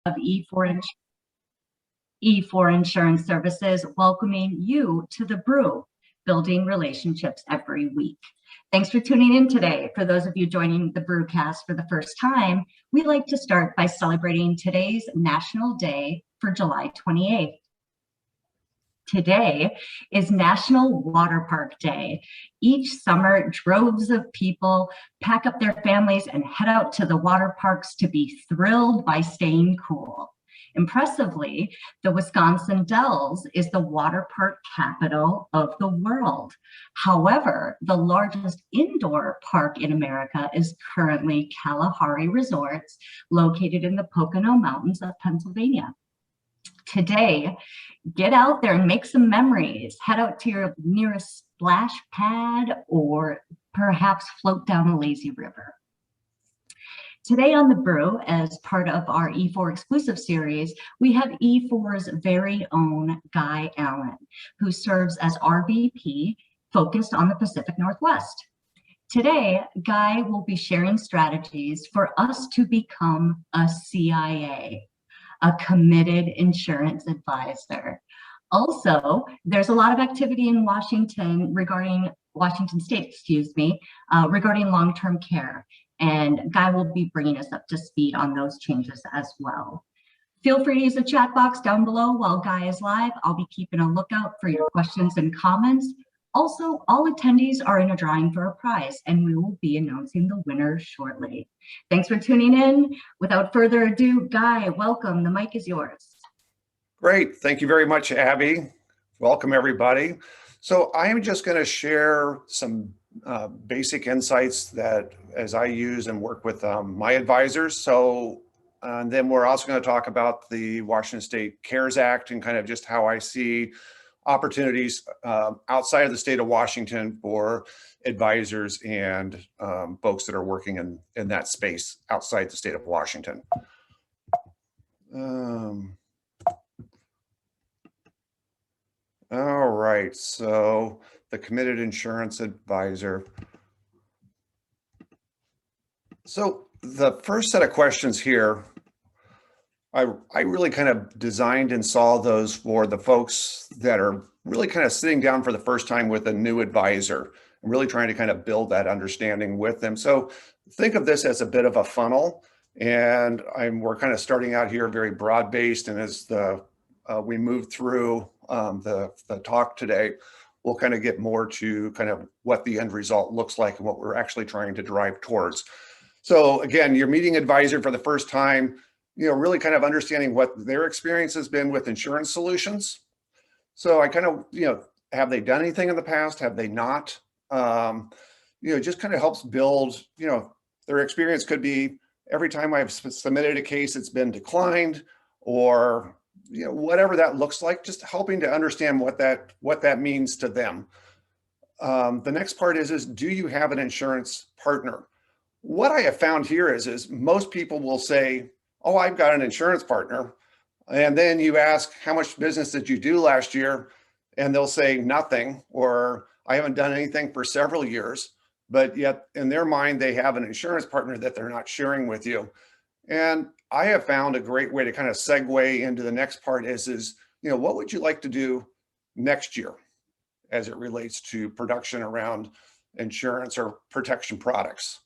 of E4 Insurance Services, welcoming you to the Brew, building relationships every week. Thanks for tuning in today. For those of you joining the Brewcast for the first time, we like to start by celebrating today's National Day for July 28th. Today is National Water Park Day. Each summer, droves of people pack up their families and head out to the water parks to be thrilled by staying cool. Impressively, the Wisconsin Dells is the water park capital of the world. However, the largest indoor park in America is currently Kalahari Resorts, located in the Pocono Mountains of Pennsylvania. Today, get out there and make some memories. Head out to your nearest splash pad or perhaps float down a lazy river. Today on The Brew, as part of our E4 exclusive series, we have E4's very own Guy Allen, who serves as RVP focused on the Pacific Northwest. Today, Guy will be sharing strategies for us to become a CIA, a committed insurance advisor. Also, there's a lot of activity in Washington regarding Washington State, regarding long-term care. And Guy will be bringing us up to speed on those changes as well. Feel free to use the chat box down below while Guy is live. I'll be keeping a lookout for your questions and comments. Also, all attendees are in a drawing for a prize, and we will be announcing the winner shortly. Thanks for tuning in. Without further ado, Guy, welcome. The mic is yours. Great. Thank you very much, Abby. Welcome, everybody. So I am just going to share some basic insights that as I use and work with my advisors. So and then we're also going to talk about the Washington State CARES Act and kind of just how I see opportunities outside of the state of Washington for advisors and folks that are working in that space outside the state of Washington. All right, so the committed insurance advisor. So the first set of questions here, I really kind of designed and saw those for the folks that are really kind of sitting down for the first time with a new advisor and really trying to kind of build that understanding with them. So think of this as a bit of a funnel, and we're kind of starting out here very broad-based, and as we move through the talk today, we'll kind of get more to kind of what the end result looks like and what we're actually trying to drive towards. So again, you're meeting advisor for the first time, really kind of understanding what their experience has been with insurance solutions. So I kind of, have they done anything in the past? Have they not? Just kind of helps build, their experience could be every time I've submitted a case, it's been declined, or whatever that looks like, just helping to understand what that means to them. The next part is do you have an insurance partner? What I have found here is most people will say, oh, I've got an insurance partner. And then you ask, how much business did you do last year? And they'll say nothing, or I haven't done anything for several years, but yet in their mind, they have an insurance partner that they're not sharing with you. And I have found a great way to kind of segue into the next part is what would you like to do next year as it relates to production around insurance or protection products?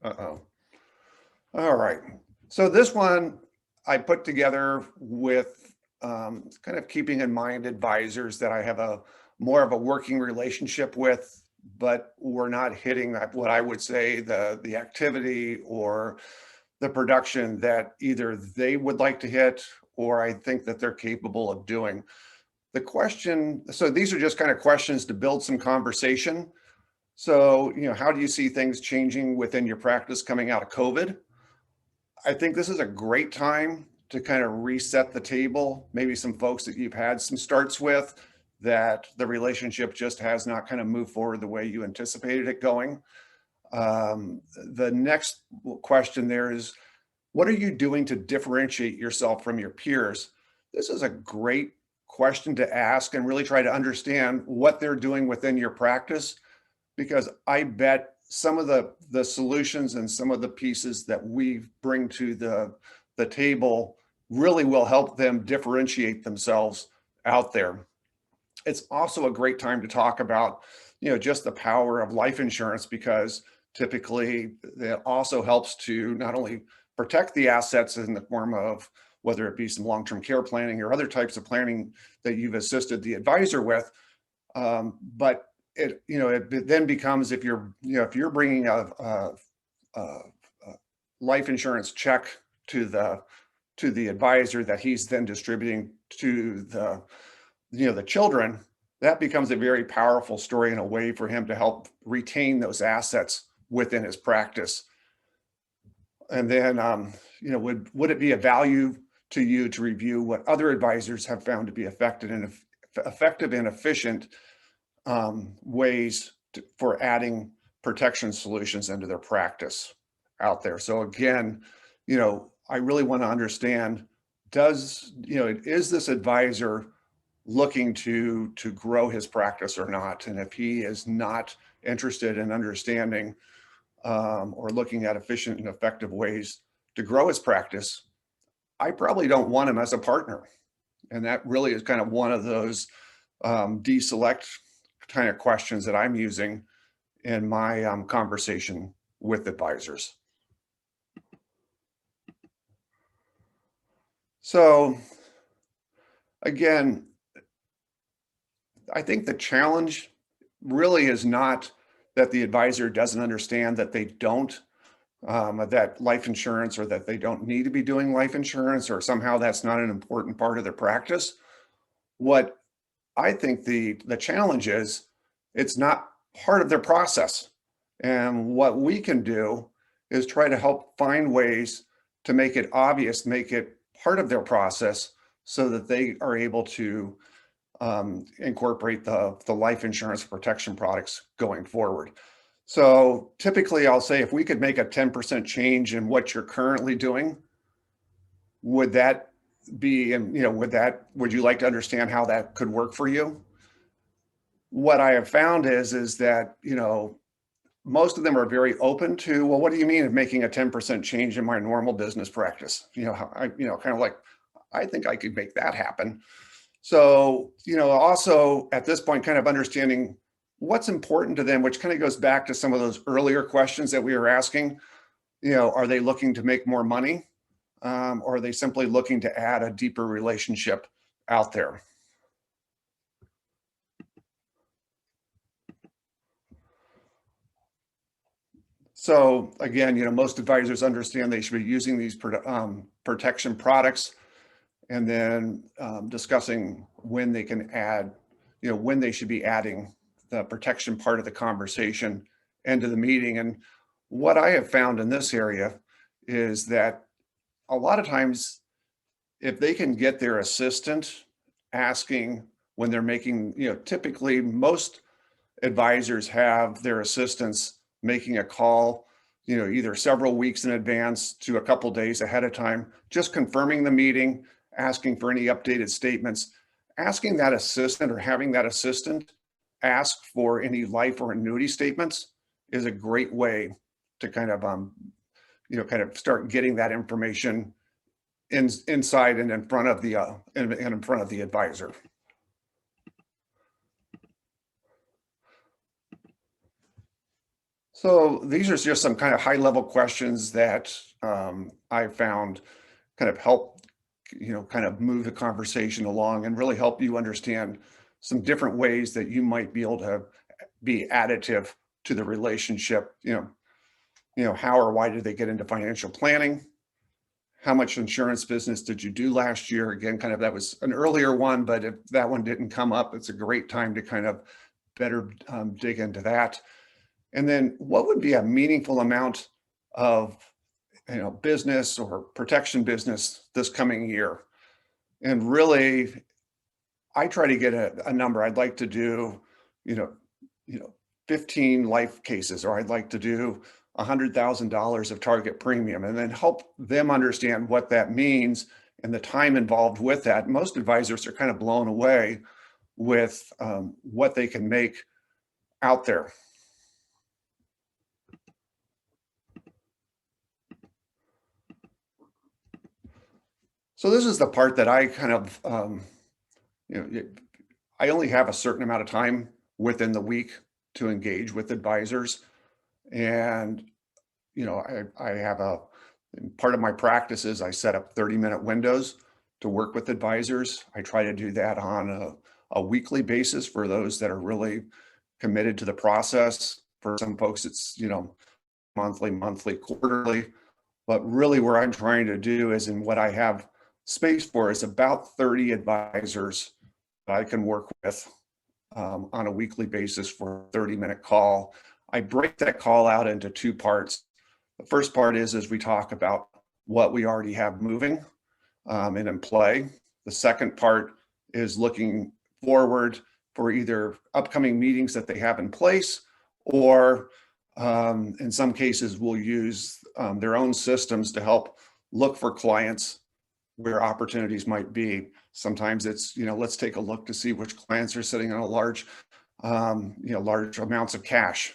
Uh-oh. All right. So this one I put together with kind of keeping in mind advisors that I have more of a working relationship with, but we're not hitting what I would say the activity or the production that either they would like to hit or I think that they're capable of doing. So these are just kind of questions to build some conversation. So, how do you see things changing within your practice coming out of COVID? I think this is a great time to kind of reset the table. Maybe some folks that you've had some starts with that the relationship just has not kind of moved forward the way you anticipated it going. The next question there is, what are you doing to differentiate yourself from your peers? This is a great question to ask and really try to understand what they're doing within your practice because I bet some of the solutions and some of the pieces that we bring to the table really will help them differentiate themselves out there. It's also a great time to talk about, just the power of life insurance, because typically it also helps to not only protect the assets in the form of whether it be some long-term care planning or other types of planning that you've assisted the advisor with, but it then becomes, if you're bringing a life insurance check to the advisor that he's then distributing to the children, that becomes a very powerful story and a way for him to help retain those assets within his practice. And then, would it be a value to you to review what other advisors have found to be effective and efficient ways for adding protection solutions into their practice out there? So again, I really want to understand, is this advisor looking to grow his practice or not? And if he is not interested in understanding or looking at efficient and effective ways to grow his practice, I probably don't want him as a partner. And that really is kind of one of those deselect kind of questions that I'm using in my conversation with advisors. So again, I think the challenge really is not that the advisor doesn't understand that they don't, that life insurance, or that they don't need to be doing life insurance, or somehow that's not an important part of their practice. What I think the challenge is, it's not part of their process. And what we can do is try to help find ways to make it obvious, make it part of their process, so that they are able to incorporate the life insurance protection products going forward. So typically I'll say, if we could make a 10% change in what you're currently doing, would that be, and would you like to understand how that could work for you? What I have found is that, most of them are very open to, well, what do you mean of making a 10% change in my normal business practice? Kind of like, I think I could make that happen. So, also at this point, kind of understanding what's important to them, which kind of goes back to some of those earlier questions that we were asking. Are they looking to make more money? Or are they simply looking to add a deeper relationship out there? So again, most advisors understand they should be using these protection products, and then discussing when they can add, when they should be adding the protection part of the conversation into the meeting. And what I have found in this area is that a lot of times, if they can get their assistant asking when they're making, typically most advisors have their assistants making a call, either several weeks in advance to a couple days ahead of time, just confirming the meeting, asking for any updated statements, asking that assistant, or having that assistant ask for any life or annuity statements, is a great way to kind of start getting that information inside and in front of the advisor. So these are just some kind of high level questions that I found kind of help, kind of move the conversation along and really help you understand some different ways that you might be able to be additive to the relationship. How or why did they get into financial planning? How much insurance business did you do last year? Again, kind of, that was an earlier one, but if that one didn't come up, it's a great time to kind of better dig into that. And then what would be a meaningful amount of business or protection business this coming year? And really, I try to get a number. I'd like to do, 15 life cases, or I'd like to do $100,000 of target premium, and then help them understand what that means and the time involved with that. Most advisors are kind of blown away with what they can make out there. So this is the part that I kind of, I only have a certain amount of time within the week to engage with advisors. And, I have part of my practice is I set up 30-minute windows to work with advisors. I try to do that on a weekly basis for those that are really committed to the process. For some folks, it's, monthly, quarterly. But really where I'm trying to do is, and what I have space for is about 30 advisors that I can work with on a weekly basis for a 30-minute call. I break that call out into two parts. The first part is we talk about what we already have moving and in play. The second part is looking forward for either upcoming meetings that they have in place, or in some cases we'll use their own systems to help look for clients where opportunities might be. Sometimes it's, let's take a look to see which clients are sitting on a large amounts of cash.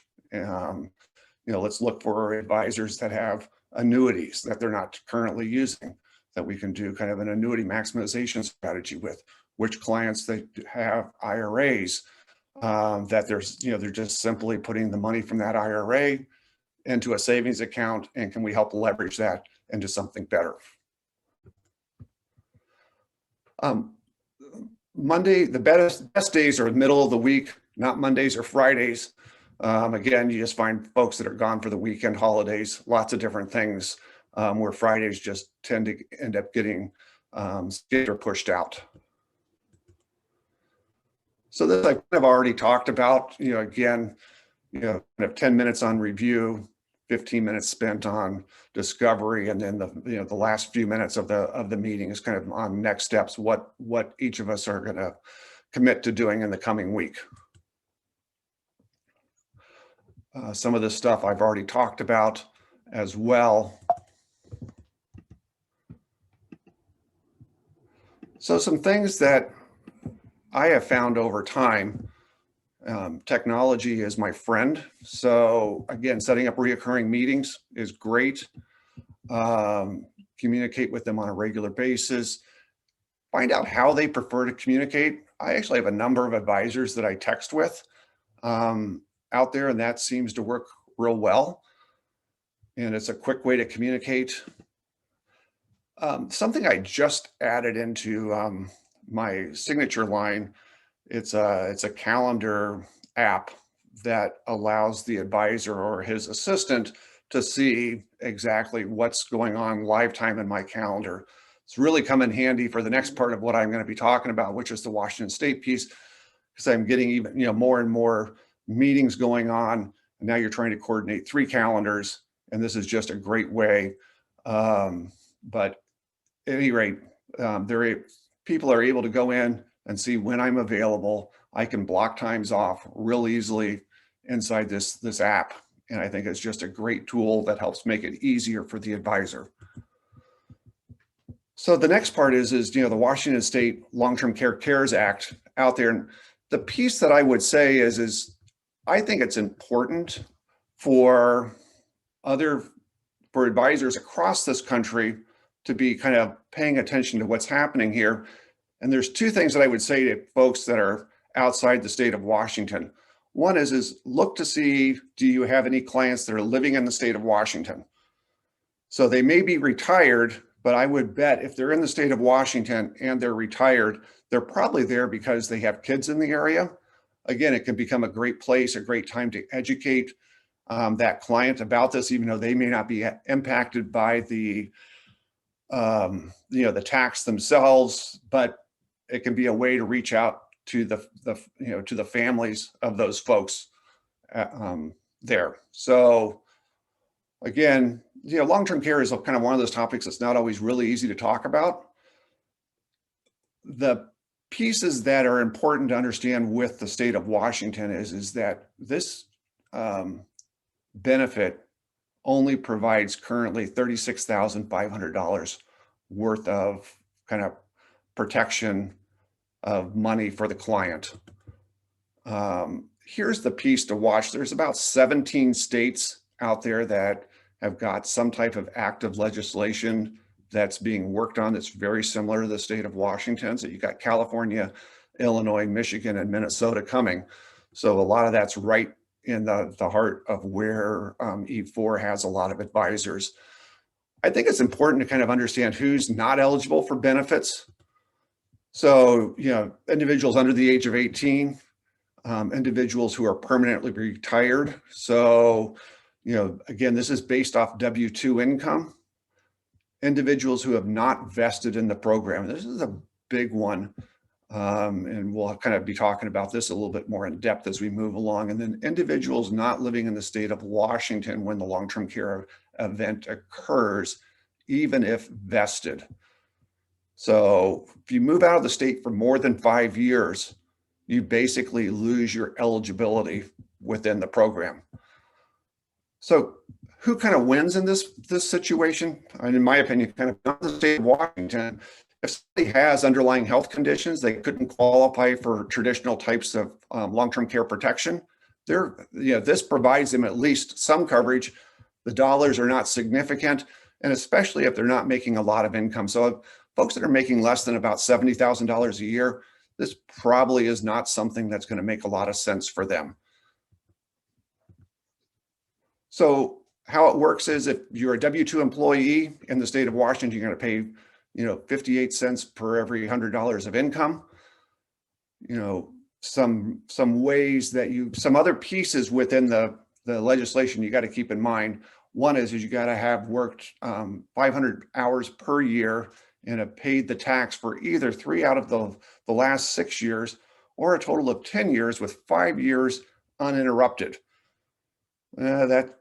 Let's look for advisors that have annuities that they're not currently using, that we can do kind of an annuity maximization strategy with. Which clients they have IRAs that they're just simply putting the money from that IRA into a savings account, and can we help leverage that into something better? Monday, the best days are the middle of the week, not Mondays or Fridays. Again, you just find folks that are gone for the weekend, holidays, lots of different things, where Fridays just tend to end up getting skipped or pushed out. So this I kind of already talked about, again, kind of 10 minutes on review, 15 minutes spent on discovery, and then the last few minutes of the meeting is kind of on next steps, what each of us are going to commit to doing in the coming week. Some of this stuff I've already talked about as well. So some things that I have found over time, technology is my friend. So again, setting up reoccurring meetings is great. Communicate with them on a regular basis. Find out how they prefer to communicate. I actually have a number of advisors that I text with out there, and that seems to work real well. And it's a quick way to communicate. Something I just added into my signature line, it's a calendar app that allows the advisor or his assistant to see exactly what's going on live time in my calendar. It's really come in handy for the next part of what I'm going to be talking about, which is the Washington State piece, because I'm getting even more and more meetings going on, and now you're trying to coordinate 3 calendars, and this is just a great way. But at any rate, people are able to go in and see when I'm available. I can block times off real easily inside this app. And I think it's just a great tool that helps make it easier for the advisor. So the next part is the Washington State Long-Term Care CARES Act out there. And the piece that I would say is I think it's important for advisors across this country to be kind of paying attention to what's happening here. And there's 2 things that I would say to folks that are outside the state of Washington. One is look to see, do you have any clients that are living in the state of Washington? So they may be retired, but I would bet if they're in the state of Washington and they're retired, they're probably there because they have kids in the area. Again, it can become a great place, a great time to educate that client about this, even though they may not be impacted by the tax themselves, but it can be a way to reach out to the families of those folks there. So again, long-term care is kind of one of those topics that's not always really easy to talk about. The pieces that are important to understand with the state of Washington is that this benefit only provides currently $36,500 worth of kind of protection of money for the client. Here's the piece to watch. There's about 17 states out there that have got some type of active legislation that's being worked on that's very similar to the state of Washington. So you got California, Illinois, Michigan, and Minnesota coming. So a lot of that's right in the heart of where E4 has a lot of advisors. I think it's important to kind of understand who's not eligible for benefits. So, individuals under the age of 18, individuals who are permanently retired. So, again, this is based off W-2 income. Individuals who have not vested in the program. This is a big one. And we'll kind of be talking about this a little bit more in depth as we move along. And then individuals not living in the state of Washington when the long-term care event occurs, even if vested. So if you move out of the state for more than 5 years, you basically lose your eligibility within the program. So who kind of wins in this situation? And in my opinion, kind of not the state of Washington. If somebody has underlying health conditions, they couldn't qualify for traditional types of long-term care protection. This provides them at least some coverage. The dollars are not significant, and especially if they're not making a lot of income. So if folks that are making less than about $70,000 a year, this probably is not something that's going to make a lot of sense for them. So how it works is if you're a W-2 employee in the state of Washington, you're going to pay 58 cents per every $100 of income. Some ways that some other pieces within the legislation you got to keep in mind. One is you got to have worked 500 hours per year and have paid the tax for either 3 out of the last 6 years or a total of 10 years with 5 years uninterrupted. There's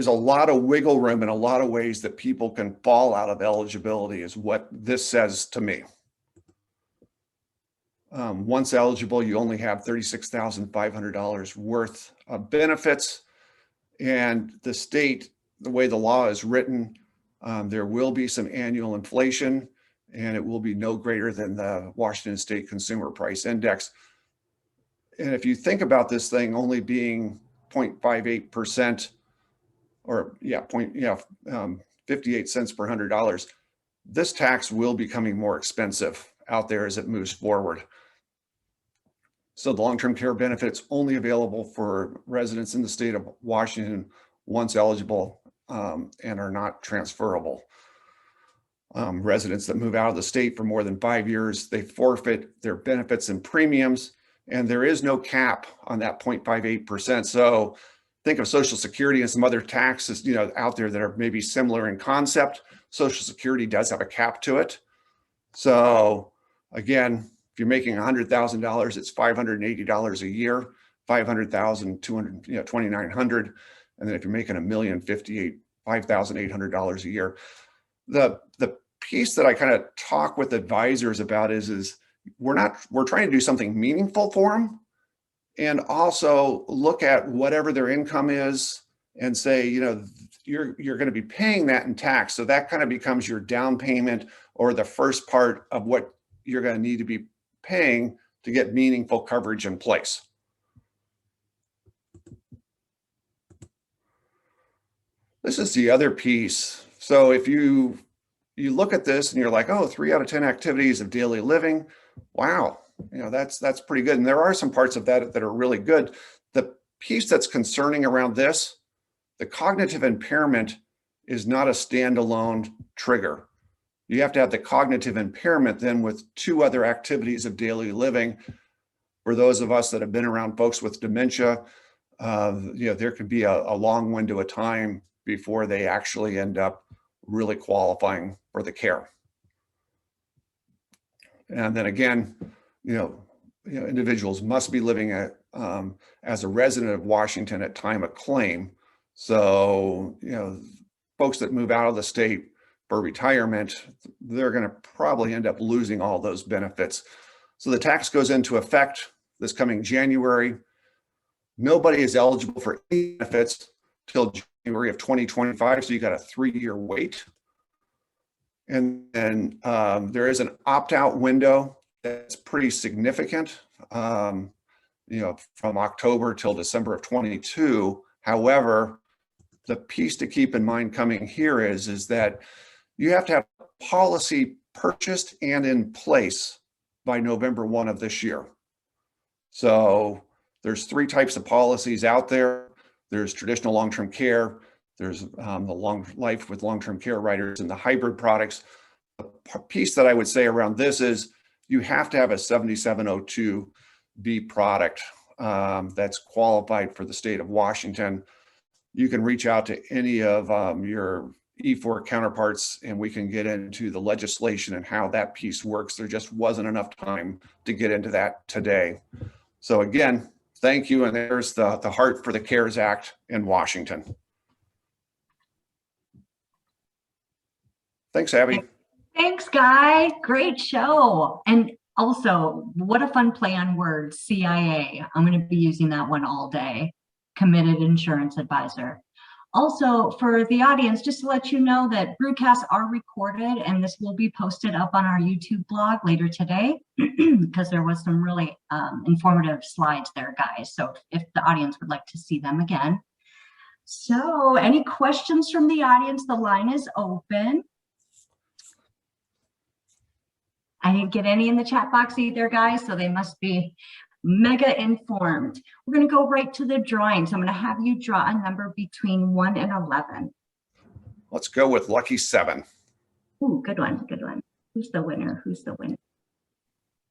a lot of wiggle room and a lot of ways that people can fall out of eligibility is what this says to me. Once eligible, you only have $36,500 worth of benefits. And the state, the way the law is written, there will be some annual inflation, and it will be no greater than the Washington State Consumer Price Index. And if you think about this thing only being 0.58% or 58 cents per $100, this tax will be becoming more expensive out there as it moves forward. So the long-term care benefits only available for residents in the state of Washington once eligible and are not transferable. Residents that move out of the state for more than 5 years, they forfeit their benefits and premiums, and there is no cap on that 0.58%. So think of Social Security and some other taxes, out there that are maybe similar in concept. Social Security does have a cap to it. So again, if you're making $100,000, it's $580 a year, $500,000, $2,900. And then if you're making $1 million, $5,800 a year. The piece that I kind of talk with advisors about is we're trying to do something meaningful for them, and also look at whatever their income is and say, you're going to be paying that in tax. So that kind of becomes your down payment or the first part of what you're going to need to be paying to get meaningful coverage in place. This is the other piece. So if you look at this and you're like, oh, 3 out of 10 activities of daily living, wow, that's pretty good. And there are some parts of that are really good. The piece that's concerning around this, the cognitive impairment is not a standalone trigger. You have to have the cognitive impairment then with 2 other activities of daily living. For those of us that have been around folks with dementia, there could be a long window of time before they actually end up really qualifying for the care. And then again, individuals must be living as a resident of Washington at time of claim. So, folks that move out of the state for retirement, they're going to probably end up losing all those benefits. So the tax goes into effect this coming January. Nobody is eligible for any benefits till January of 2025. So you got a 3-year wait. And then there is an opt-out window that's pretty significant, from October till December of 22. However, the piece to keep in mind coming here is that you have to have policy purchased and in place by November 1 of this year. So there's 3 types of policies out there. There's traditional long-term care, there's the long life with long-term care riders, and the hybrid products. The piece that I would say around this is you have to have a 7702B product that's qualified for the state of Washington. You can reach out to any of your E4 counterparts and we can get into the legislation and how that piece works. There just wasn't enough time to get into that today. So again, thank you. And there's the heart for the CARES Act in Washington. Thanks, Abby. Thanks, Guy. Great show. And also, what a fun play on words, CIA. I'm going to be using that one all day. Committed Insurance Advisor. Also, for the audience, just to let you know that brewcasts are recorded and this will be posted up on our YouTube blog later today because there was some really informative slides there, guys. So if the audience would like to see them again. So any questions from the audience? The line is open. I didn't get any in the chat box either, guys, so they must be mega informed. We're going to go right to the drawing. So I'm going to have you draw a number between 1 and 11. Let's go with lucky 7. Ooh, good one, good one. Who's the winner? Who's the winner?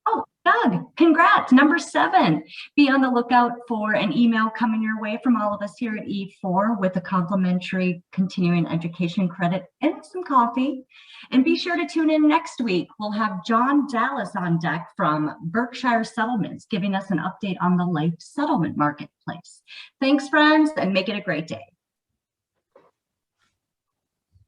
Oh, Doug, congrats, number 7. Be on the lookout for an email coming your way from all of us here at E4 with a complimentary continuing education credit and some coffee. And be sure to tune in next week. We'll have John Dallas on deck from Berkshire Settlements, giving us an update on the life settlement marketplace. Thanks, friends, and make it a great day.